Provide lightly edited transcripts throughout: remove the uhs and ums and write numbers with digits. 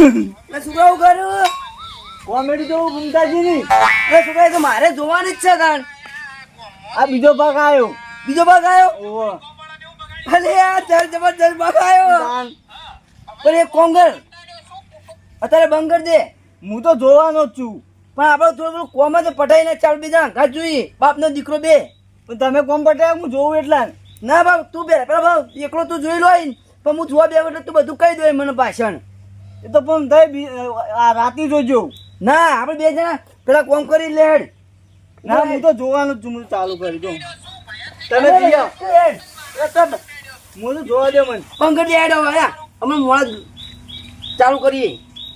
શું કહું કરું કોમેડી તો ભૂમતાજી ની શું કહે તો મારે જોવાની જ છે તાણ આ બીજો ભાગ આવ્યો. બીજો ભાગ આવ્યો ઓહો અરે યાર ચાલ જબરજસ્ત ભાગ આવ્યો પણ એક કોંગર અત્યારે બંધ કરી દે હું તો જોવાનો જ છું. પણ આપણે થોડું થોડું કોમ તો પટાઈને ચાલ બીજા ઘાટ જોઈએ બાપનો દીકરો બે પણ તમે કોમ પટાયા હું જોઉં એટલા ના બાપ તું બે પેલા ભાવ એકલો તું જોઈ લો આઈને પણ હું જોવા બે એટલે તું બધું કહી દો મને ભાષણ એ તો પણ થઈ આ રાતી જોજો. ના આપણે બે જણા પેલા કોમ કરી લેડ ના હું તો જોવાનું જ છું. હું ચાલુ કરી દઉં તમે જીયા હું તો જોવા દે મને પંકજ લેડ હવે અમે મોડા ચાલુ કરીએ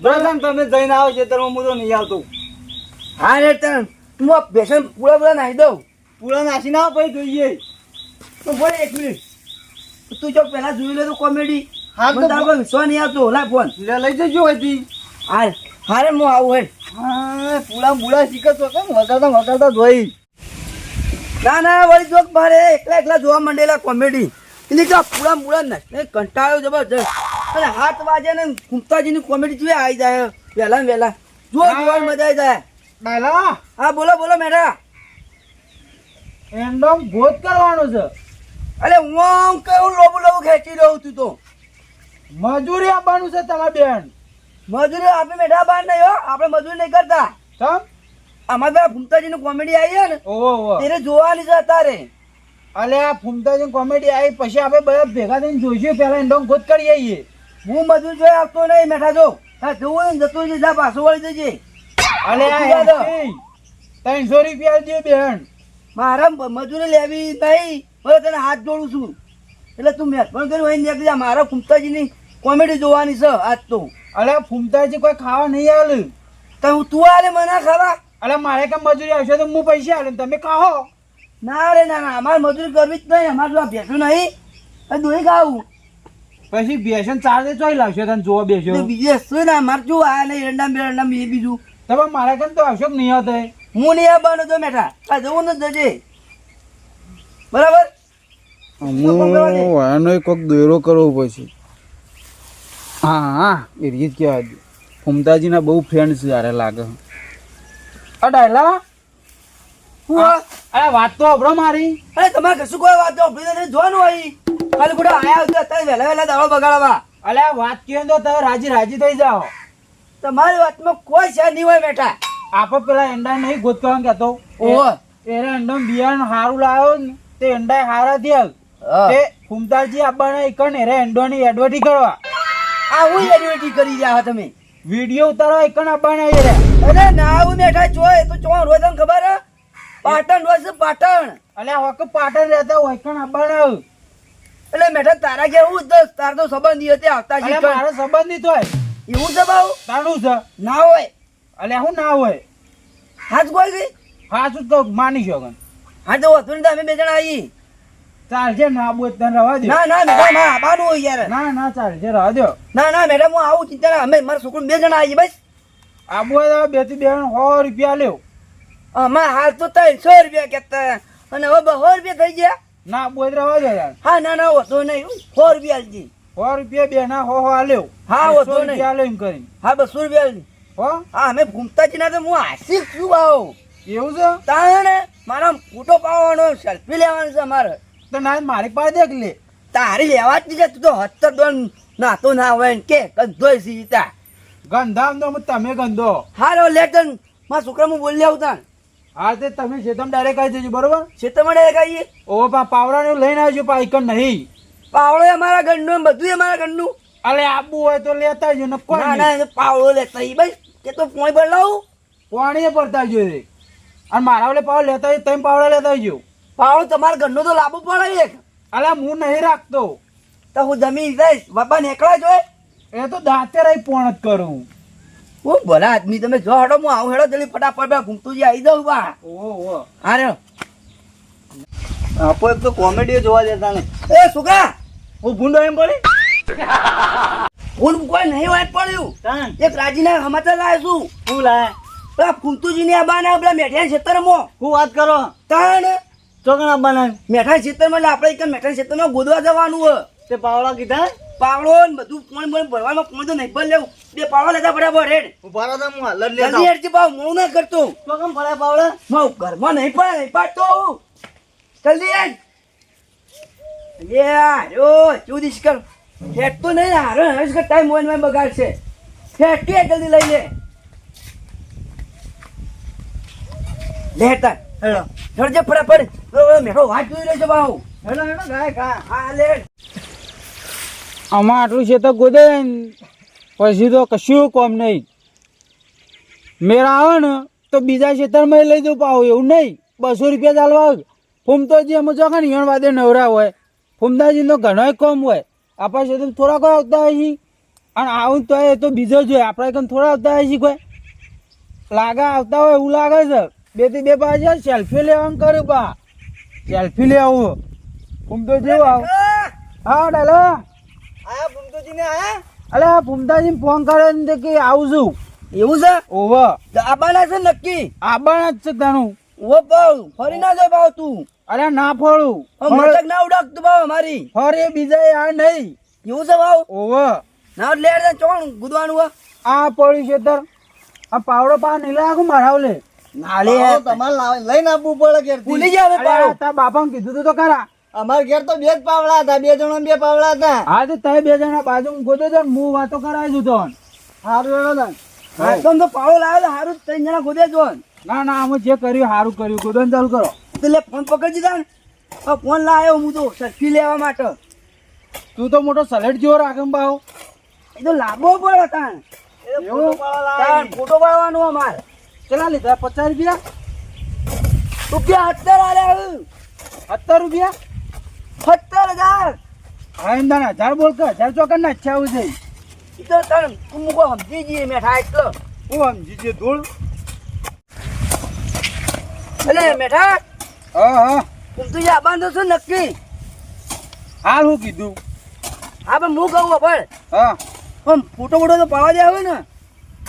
બરાબર તમે જઈને આવો છે ત્યારે હું તો નહીં આવતો. હા રે તને તું આ બેસન પૂરા નાખી દઉં પૂરા નાસી ના પછી જોઈએ. તો બોલે એક મિનિટ તું જો પેલા જોઈ લે તો કોમેડી હા મને તારો વિશ્વાસ નહીં આવતો લા ફોન લઈ જજો હતી. હાલ હારે હું આવું હે હા પૂરા મૂળા શીખતો કેમ વગાડતા જોઈ. ના ના વળી જોક મારે એકલા એકલા જોવા માંડેલા કોમેડી એટલે કે પૂરા મૂળા ને કંટાળ્યો જબરજસ્ત અને 7 વાગે ને ગુપ્તાજીની કોમેડી જોઈ આવી જાય વહેલા ને વહેલા જો જોવાની મજા આવી જાય. ડાયલા હા બોલો બોલો મેડા એન્ડમ ગોત કરવાનો છે. અરે હું કેવું લોબું લોબું ખેંચી રહ્યો તું તો મજૂરી આપવાનું છે તમારે બેન. મજૂરી આપણે મેઢા બહાર નહીં હો આપણે મજૂરી નહીં કરતા તમ અમારે પેલા ભૂમતાજીની કોમેડી આવી છે ને ઓહો તેને જોવાની છે અત્યારે અલે આ ફૂમતાજી કોમેડી આવી પછી આપણે બધા ભેગા થઈને જોઈશું. પેલા એન્ડમ ગોત કરી આવીએ. હું મજૂર જોઈ આપતો નહીં મેઠા જો હા જોવું ને જતું રહેજે જા પાછું વળી જજે. અલે આ 300 રૂપિયા આલજે બેન. મારા મજૂરી લેવી નહીં હવે તને હાથ જોડું છું એટલે તું મેં પણ કર્યું હોય નીકળી જા મારા ભૂમતાજીની કોમેડી જોવાની છે આજ તો. અલે ફૂમતાજી કોઈ ખાવા નહીં આલે તો તું આલે મને ખાવા અલે મારે કેમ મજૂરી આવશે તો હું પૈસા આલે તમે ખાઓ. ના રે ના ના અમારે મજૂરી કરવી જ નહીં અમારે જો ભેસું નહીં દોઈ ખાવું પછી બેસન ચાર્જે ચોઈ લાવશો તને જોવા બેસ્યો બીજે શું ના મારે શું આ નહીં રંડામ બેરંડામ એ બીજું તમે મારે કેમ તો આવશો કે નહીં આવતો હું નહીં આવવાનો તો મેઠા આ જવું ન જજે બરાબર આનો કોક દોરો કરવો પછી. હા હા એ રીત કહેવાય. ફૂમતાજીના બહુ ફ્રેન્ડ છે યારે લાગે. આ ડાયલા અરે વાત તો અબરો મારી. અરે તમારે કશું કોઈ વાત નહીં જોવાનું હોય ખાલી ખોટા આયા હતા અત્યારે વહેલા વહેલા દાડો બગાડવા. અલે આ વાત કહે તો તમે રાજી થઈ જાઓ. તમારી વાતમાં કોઈ છે નહીં હોય બેટા. આપો પેલા એંડા નહીં ગોત કરવાનું કહેતો. ઓહો એને એંડો બિયારણ સારું લાવ્યો ને તે એંડા સારા થયા તે ફૂમતાજી આપવાના એક ને એંડોની એડવર્ટી કરવા આ હું એડવર્ટી કરી રહ્યા તમે વિડીયો ઉતારવા એક આપવાના રે. અરે ના હું બેઠા ચોય તો ચો રોજ તમને ખબર હે પાટણ રોજ પાટણ. અલે વખત પાટણ રહેતા હોય કણ આપવાના એટલે મેઠા તારા કેવું તાર તો સંબંધી હતી આવતા મારા સંબંધિત હોય એવું છે બાબુ તારું છે ના હોય અલે હું ના હોય હાથ કોઈ ગઈ હા શું તો માની શકો. હા તો હતું ને અમે બે જણા આવી ચાલશે ના બોલ તને રવા દો. ના ના મેડમ માં આવવાનું હોય યાર. ના ના ચાલશે રવા દો. ના ના મેડમ હું આવું ચિંતા ના અમે મારા છોકરો બે જણા આવી બસ આબુ બે થી 100 રૂપિયા લેવ. અમારા હાલ તો 300 રૂપિયા કેતા અને હવે 200 રૂપિયા થઈ ગયા. ના બોલ રવા દો યાર. હા ના ના હોતો નહીં 100 રૂપિયા આલજી. 100 રૂપિયા બે ના 100 આલ્યો. હા હોતો નહીં આલ્યો એમ કરી. હા 200 રૂપિયા આલજી. હો હા અમે ભૂમતાજી ના તો હું આશિક છું આવો એવું છે. તાણે મારા ફોટો પાડવાનો સેલ્ફી લેવાનું છે અમારે. તો ના મારી પાસે દેખ લે. તારી લેવા જ નહીં તું તો હત્તર દોન નાતો ના હોય ને કે ગંધોય સીતા ગંધામ તો તમે ગંધો. હારો લેટન મારા છોકરા હું બોલી આવતા હા તે તમે શેતમ ડાયરેક્ટ આવી જજો બરોબર. ખેતરમાં કહીએ ઓ પાવડા ને લઈને આવજો પાઈકન નહીં. પાવડો અમારા ઘરનું બધું અમારા ઘરનું. અલે આબુ હોય તો લેતા આવજો ને કોઈ ના ના પાવડો લેતા ઈ ભાઈ કે તો પોઈ બદલાવું પાણી પડતા આવજો રે. અને મારા ઓલે પાવડો લેતા આવજો તમે પાવડા લેતા આવજો. પાવડો તમારા ઘરનો તો લાવવો પડે એક. અલે હું નહીં રાખતો તો હું જમીન રહીશ બાપા નીકળા જોઈ એ તો દાંતે રહી પોણ જ કરું. હું ભલા આદમી તમે જો હડો હું આવું હેડો જલ્દી ફટાફટ ઘૂમતું આવી જાઉં બા. ઓહો હા રે આપો તો કોમેડી જોવા દેતા ને. એ સુગા હું ભૂંડો એમ પડી ફૂલ કોઈ નહીં વાત પડ્યું એક રાજીના સમાચાર લાવ્યો છું. શું લાયા પેલા ફૂમતુજી ની આબાના પેલા મેઠા ખેતરમાં શું વાત કરો તાણ ચોકણા બનાવ મેઠા ખેતરમાં એટલે આપણે એક મેઠા ખેતરમાં ગોદવા જવાનું હોય તે પાવડા કીધા પાવડો ને બધું પોણ પોણ ભરવામાં પોણ તો નહીં ભર લેવું. 2 પાવડા લેતા બરાબર રેડ. ઉભા રહો તો હું હાલ જ લેતા જલ્દી હેડજે ભાવ મોડું ના કરતો. તો કેમ ભરાય પાવડા મારું ઘરમાં નહીં પડે નહીં પાડતો. જલ્દી હેડ. એ હારો ચુદીશ કર. હેડ તો નહીં હારો હવે કે ટાઈમ મોબાઈલ બગાડશે. હેડ કે જલ્દી લઈ લે. લે તાર. હેડો હેડજે ફટાફટ. મેઠો વાત જોઈ રહ્યો છે ભાવ. હેડો હેડો ગાય કા હા લે. આમાં આટલું છે તો ગોદે ને પછી તો કશું કોમ નહીં. મેળા આવે ને તો બીજા ખેતરમાં લઈ દઉં પાવ એવું નહીં. 200 રૂપિયા ચાલવા ફૂમતોજી અમે જો ને ઈણ વાદે નવરા હોય. ફૂમતાજીનો ઘણોય કોમ હોય. આપણા ખેતર થોડા કોઈ આવતા હોય છે અને આવું તો એ તો બીજો જ હોય. આપણા એકમ થોડા આવતા હોય છે કોઈ લાગે આવતા હોય એવું લાગે છે. 2 થી 2 પાછા સેલ્ફી લેવાનું કર્યું પા સેલ્ફી લેવું ફૂમતો જેવું આવ. હા ડાલો આયા ભૂમતોજી ને આયા અલે આ ફૂમતાજી ફોન કરે ને કે આવું છું. એવું છે ઓવા આબાના છે નક્કી. આબાના જ છે તાનું. ઓ ભાવ ફરી ના જાય ભાવ તું. અરે ના ફોડું મતક ના ઉડાકતું ભાવ અમારી. ફરે બીજા યાર નહીં. એવું છે ભાવ. ઓવા ના લેડ દે ચોણ ગુદવાનું હોય. આ પડ્યું છે તર આ પાવડો પા નહીં લાગુ મારાવ લે ના પાવડો તમારે લઈને આપવું પડે ઘેર ભૂલી જાય હવે અરે પાડો. તારા બાપાને કીધું તું તો ખરા. અમારે ઘેર તો 2 જ પાવડા હતા 2 જણા 2 પાવડા હતા હા તો તમે 2 જણા બાજુ ગોતો તો હું વાતો કરાવી છું તો. સારું હેડો ને એકદમ તો પાડો લાવે તો હારું 3 જણા ગોદે જો. ના ના અમે જે કર્યું સારું કર્યું ગોદન ચાલુ કરો. તો લે ફોન પકડી દીધા ને. ફોન લાવ્યો હું તો સેલ્ફી લેવા માટે. તું તો મોટો સલેટ જેવો રાખે ને બાવ. એ તો લાંબો પડે તાણ. એવું તાણ ફોટો પાડવાનો અમાર. કેટલા લીધા 50 રૂપિયા રૂપિયા 70 આલ્યા. 70 રૂપિયા 70,000. હા એમ દાના 1000 બોલ કે 1000 ચોકર ના ઈચ્છા આવું છે. ઈ તો તાણ તું મૂકો સમજી જઈએ મેઠા એટલો. હું સમજી જે ધૂળ. એટલે મેઠા હા હા તું તો આબાન તો શું નક્કી. હાલ હું કીધું. હા પણ હું કહું પણ હા પણ ફોટો ફોટો તો પાવા દે આવે ને.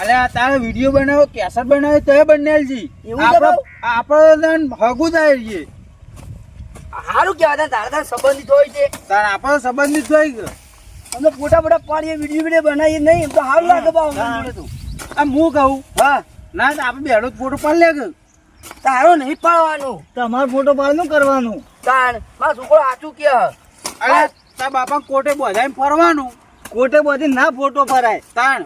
અલે આ તારે વિડીયો બનાવ્યો કેસેટ બનાવ્યો તો એ બનાવેલ છે. એવું છે બાઉ? આપણે હગું થાય છે. સારું કહેવાય તારા સંબંધિત હોય છે. તાર આપણો સંબંધિત થઈ ગયો. અમે ફોટા ફોટા પાડીએ વિડીયો બનાવીએ નહીં એમ તો સારું લાગે બાઉ મને તો. આ હું કહું હા ના તો આપણે બેડો ફોટો પાડ લે કે તારો નહીં પાડવાનો. તમારે ફોટો પાડનું કરવાનું તાણ મારો છોકરો સાચું કે. અરે તાર બાપા કોટે બધાને ફરવાનું. કોટે બધી ના ફોટો ફરાય તાણ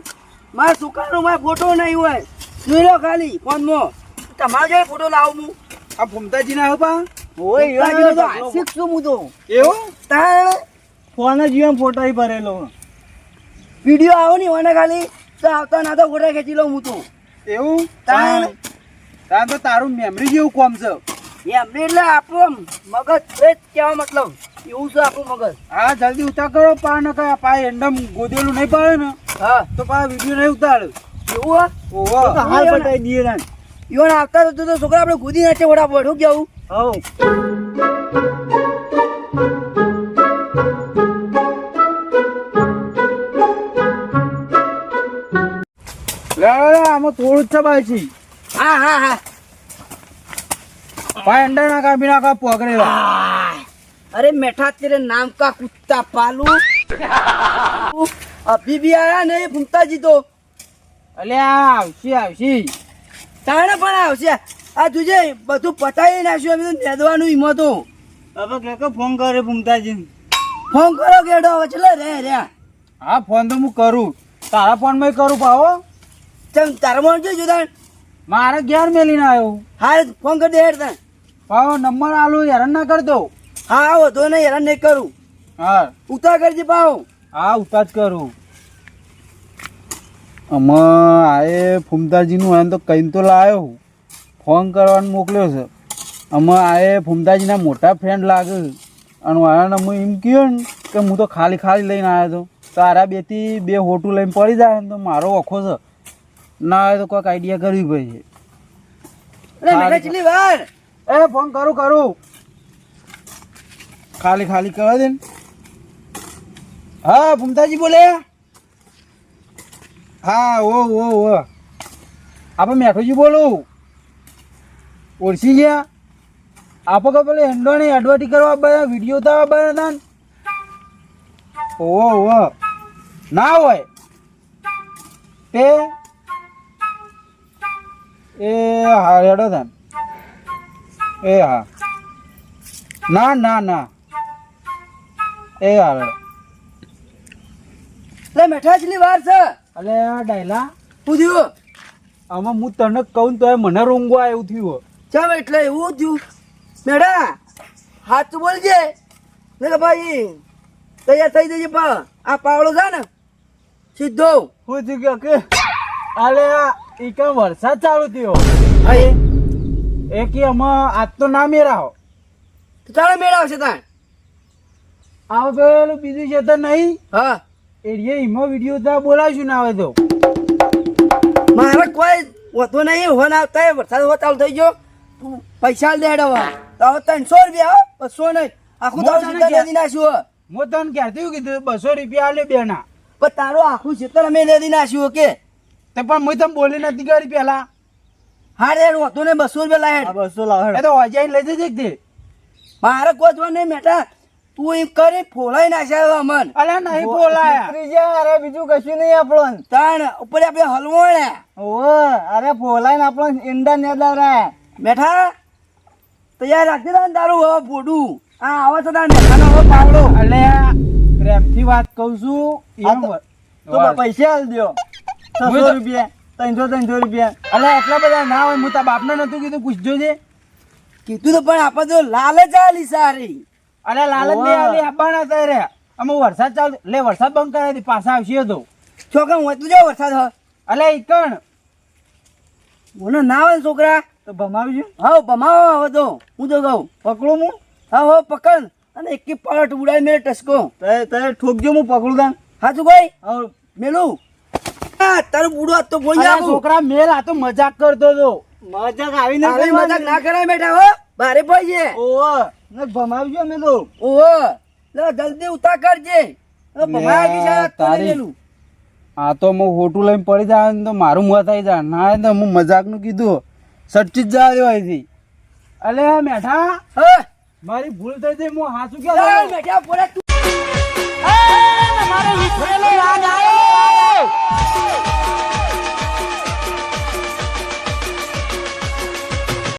મારા છોકરાનો મારો ફોટો નહીં હોય. જોઈ લો ખાલી ફોનમાં. તમારા જોડે ફોટો લાવું હું. આ ફૂમતાજી ના હપા તાજીનો તો આશિક છું હું તો. એવું તાણ ફોન જ જીવન ફોટો ભરેલો વિડીયો આવો ને મને ખાલી તો આવતા ના તો ફોટા ખેંચી લઉં હું તો. એવું તાણ તાર તો તારું મેમરી જેવું કોમ છે. એમ એટલે આપણું મગજ ફ્રેશ કહેવા મતલબ એવું છે આપણું મગજ. હા જલ્દી ઉતાર કરો પા ન કયા પા એન્ડમ ગોદેલું નહીં પાડે ને હા તો પા વિડીયો નહીં ઉતારે. એવું હા ઓહો તો હાલ પટાઈ દઈએ ને ઈવન આવતા તો છોકરા આપણે ગોદી નાચે ફટાફટ શું કેવું. હવ લે આમાં થોડું જ છે બાજી. હા હા હા પા એન્ડર ના કાપી નાખા પકડેલા. अरे मेठा तेरे नाम का कुत्ता पालू अभी भी आया नहीं घूमता जी तो અલે આ આવશે આવશે. તાણે પણ આવશે. આ તુજે બધું પટાઈ નાખ્યું અમે તો નેદવાનું હિંમત તો. હવે કે ફોન કરે ભૂમતાજી ફોન કરો કેડો હવે ચલે રે રે. હા ફોન તો હું કરું તારા ફોન માં કરું પાવો. ચમ તારમોન જો જોતા મારે ઘેર મેલીને આવ્યો. હા ફોન કરી દે હેડ તને. પાવો નંબર આલો હેરાન ના કરતો. હા આવો તો નહીં હેરાન નહીં કરું. હા ઉતાર કરજે પાવો. હા ઉતાર કરું. આમાં આએ ફૂમતાજીનું એમ તો કહીને તો લાવ્યો. ફોન કરવાનું મોકલ્યો છે. આમાં આએ ફૂમતાજીના મોટા ફ્રેન્ડ લાગે અને આને હું એમ કહ્યું ને કે હું તો ખાલી ખાલી લઈને આવ્યો હતો. તારા 2 થી 2 હોટું લઈને પડી જાય ને તો મારો ઓખો છે. ના આવે તો કોઈક આઈડિયા કરવી પડે. અરે મેઠા ચલી વાર. એ ફોન કરું ખાલી ખાલી કરવા દે ને. હા ફૂમતાજી બોલે. હા ઓ આપણે મેઠોજી બોલું. ઓળખી ગયા આપો કે પેલે હેન્ડો ને એડવર્ટી કરવા બધા વિડીયો ઉતારવા બધા હતા. ઓવો ઓવો ના હોય તે એ હા હેડો થાય એ હા ના ના ના એ હા લે મેઠા છેલ્લી વાર છે અલે આ ડાયલા શું થયું આમાં હું તને કહું તો મને રોંગો એવું થયું ચમ એટલે એવું થયું મેઠા હાથ બોલજે ને કે ભાઈ તૈયાર થઈ જજે આ પાવડો છે ને સીધો હું થયું કે અલે ઈ કે વરસાદ ચાલુ થયો હા એ કે આમાં આજ તો ના મેરાવો તો ચાલે મેળવશે તાણ આવો પેલું બીજું છે તો નહીં હા એરિયા એમાં વિડીયો તો બોલાવશું ના આવે તો મારે કોઈ હોતો નહીં હોન આવતા વરસાદ હો ચાલુ થઈ ગયો પૈસા દેડવા તો હવે 300 રૂપિયા 200 નહીં આખું મોં તારું તને સીધા લેદી નાખ્યું હું તને ક્યાંથી કીધું 200 રૂપિયા આલે બેના પણ તારું આખું ક્ષેત્ર અમે લેદી નાખ્યું કે તે પણ હું તને બોલી નથી કરી પેલા હા રે હોતો ને 200 રૂપિયા લાય 200 લાવ એ તો અજાઈ લઈ જજે તે મારે કોઈ જો નહીં મેટા તું એમ કરી ફોલાઈ નાખ્યા અમન અલે નહીં બોલાયા ત્રીજા અરે બીજું કશું નહીં આપણો તાણ ઉપર આપણે હલવોણે ઓહો અરે ફોલાઈને આપણો ઈંડા ને દવરાય મેઠા તૈયાર રાખજે તાન તારું હવે બોડું આ આવે તો તાર મેઠાનો હવે પાવડો અલે પ્રેમથી વાત કહું છું એમ તો પૈસા આલ દ્યો 600 રૂપિયા 300 રૂપિયા અલે એટલા બધા ના હોય હું તારા બાપને નતું કીધું પૂછજો છે કીધું તો પણ આપણે તો લાલચ આલી સારી અલે લાલચ ને આલી આપવાના હતા રે અમે વરસાદ ચાલુ લે વરસાદ બંધ કરાવી દે પાછા આવશે તો છોકરા હું તું જો વરસાદ હ અલે ઈકણ મને ના આવે ને છોકરા તો ભમાવજો હા ભમાવો હવે તો હું તો કહું પકડું હું હા હો પકડ અને એક પલટ ઉડાય મેરે ટસકો તે ઠોકજો હું પકડું તાન હાચું ભાઈ હવે મેલું હા તારું બુડો હાથ તો બોલી અરે નાખું છોકરા મેલ આ તો મજાક કરતો હતો મજાક આવીને તારી મજાક ના કરાય બેટા હો બારે પડી છે ઓહો ને ભમાવજો અમે તો ઓહો લે જલ્દી ઉતાર કરજે હવે ભમાયા કી છે તો તારી- લેલું આ તો હું હોટું લઈને પડી જાય ને તો મારું મોત આવી જાય ના તો હું મજાકનું કીધું સચ્ચી જ જવા દેવાય છે અલે મેઠા હા મારી ભૂલ થઈ જઈ હું હાચું ચાલ ક્યાં બેટા પોરે તું મારે વિઠ્ઠલ યાદ આવ્યો